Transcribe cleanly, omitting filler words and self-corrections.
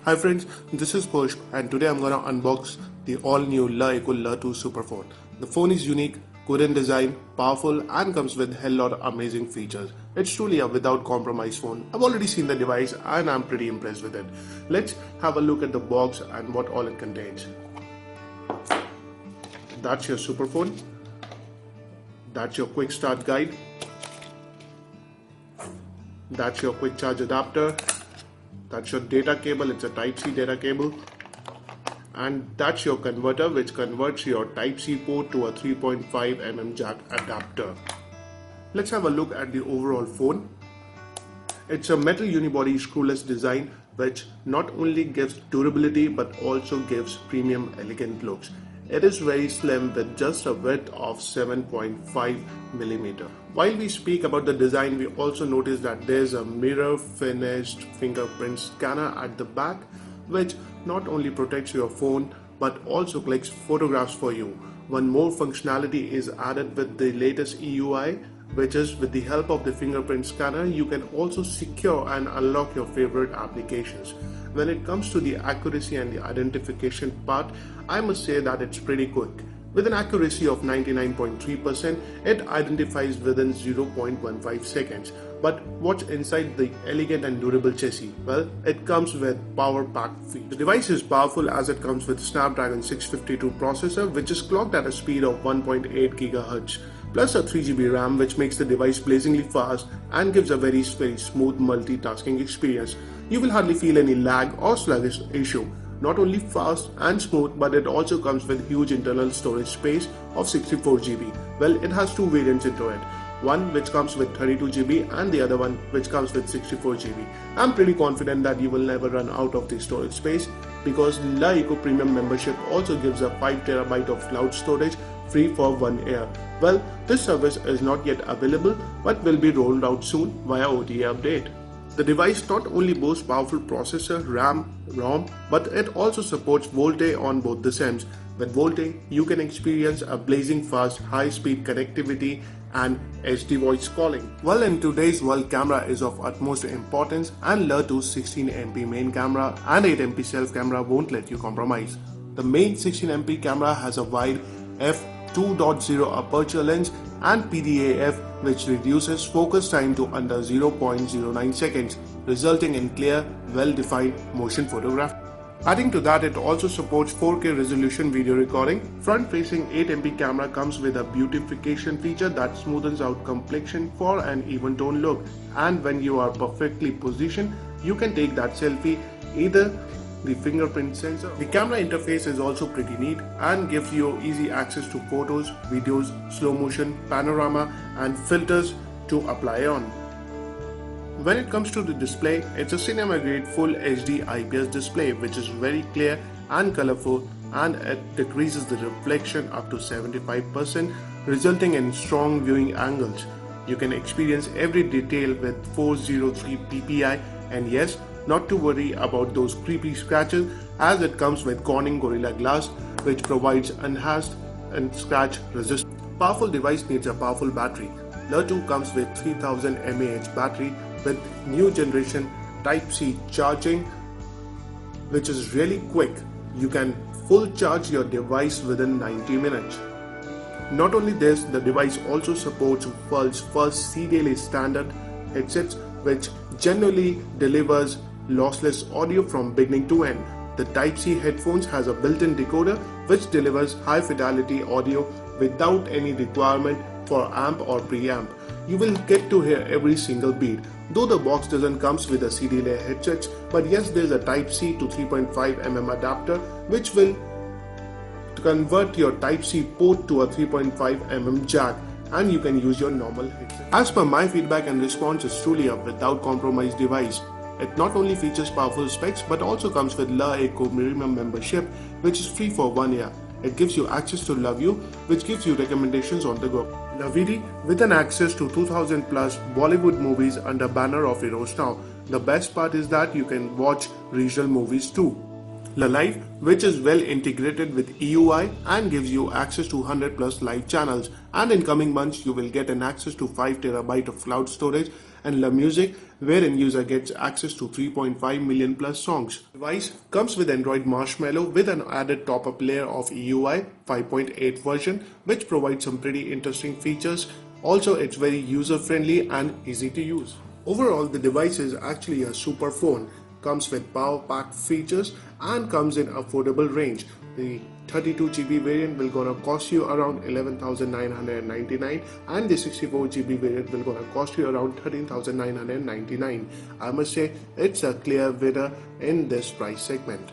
Hi friends, this is Push and today I'm gonna unbox the all-new La Eco La 2 Superphone. The phone is unique, good in design, powerful and comes with a hell lot of amazing features. It's truly a without compromise phone. I've already seen the device and I'm pretty impressed with it. Let's have a look at the box and what all it contains. That's your Superphone. That's your quick start guide. That's your quick charge adapter. That's your data cable, it's a Type-C data cable. And that's your converter, which converts your Type-C port to a 3.5mm jack adapter. Let's have a look at the overall phone. It's a metal unibody screwless design which not only gives durability but also gives premium elegant looks. It is very slim with just a width of 7.5mm. While we speak about the design, we also notice that there's a mirror finished fingerprint scanner at the back which not only protects your phone but also clicks photographs for you. One more functionality is added with the latest EUI, which is with the help of the fingerprint scanner you can also secure and unlock your favorite applications. When it comes to the accuracy and the identification part, I must say that it's pretty quick. With an accuracy of 99.3%, it identifies within 0.15 seconds. But what's inside the elegant and durable chassis? Well, it comes with power packed features. The device is powerful as it comes with Snapdragon 652 processor, which is clocked at a speed of 1.8 GHz. Plus a 3GB RAM, which makes the device blazingly fast and gives a very smooth multitasking experience. You will hardly feel any lag or sluggish issue. Not only fast and smooth, but it also comes with huge internal storage space of 64GB. Well, it has two variants into it. One which comes with 32GB and the other one which comes with 64GB. I'm pretty confident that you will never run out of the storage space because La Eco Premium membership also gives a 5TB of cloud storage free for 1 year. Well, this service is not yet available but will be rolled out soon via OTA update. The device not only boasts powerful processor, RAM, ROM, but it also supports VoLTE on both the SIMs. With VoLTE, you can experience a blazing fast, high-speed connectivity and HD voice calling. Well, in today's world, camera is of utmost importance and La 2's 16MP main camera and 8MP self camera won't let you compromise. The main 16MP camera has a wide f2.0 aperture lens and PDAF, which reduces focus time to under 0.09 seconds, resulting in clear, well-defined motion photography. Adding to that, it also supports 4K resolution video recording. Front-facing 8MP camera comes with a beautification feature that smoothens out complexion for an even tone look. And when you are perfectly positioned, you can take that selfie either the fingerprint sensor. The camera interface is also pretty neat and gives you easy access to photos, videos, slow motion, panorama and filters to apply on. When it comes to the display, it's a cinema grade full HD IPS display which is very clear and colorful and it decreases the reflection up to 75%, resulting in strong viewing angles. You can experience every detail with 403 ppi and yes, not to worry about those creepy scratches as it comes with Corning Gorilla Glass which provides enhanced and scratch resistance. Powerful device needs a powerful battery. La 2 comes with 3000 mAh battery with new generation Type-C charging which is really quick. You can full charge your device within 90 minutes. Not only this, the device also supports world's first CD-LA standard headsets which generally delivers lossless audio from beginning to end. The Type-C headphones has a built-in decoder which delivers high fidelity audio without any requirement for amp or preamp. You will get to hear every single beat. Though the box doesn't comes with a CD-LA headset, but yes, there's a Type-C to 3.5mm adapter which will convert your Type-C port to a 3.5mm jack and you can use your normal headset. As per my feedback and response, it's truly a without compromise device. It not only features powerful specs but also comes with La Eco Premium membership which is free for 1 year. It gives you access to LoveU which gives you recommendations on the go. Lovidi with an access to 2000 plus Bollywood movies under banner of Eros Now. The best part is that you can watch regional movies too. La Live, which is well integrated with EUI and gives you access to 100 plus live channels. And in coming months, you will get an access to 5 terabyte of cloud storage, and La Music, wherein user gets access to 3.5 million plus songs. The device comes with Android Marshmallow with an added top-up layer of EUI 5.8 version, which provides some pretty interesting features. Also, it's very user-friendly and easy to use. Overall, the device is actually a super phone. Comes with power pack features and comes in affordable range. The 32GB variant will gonna cost you around 11,999 and the 64GB variant will gonna cost you around 13,999. I must say it's a clear winner in this price segment.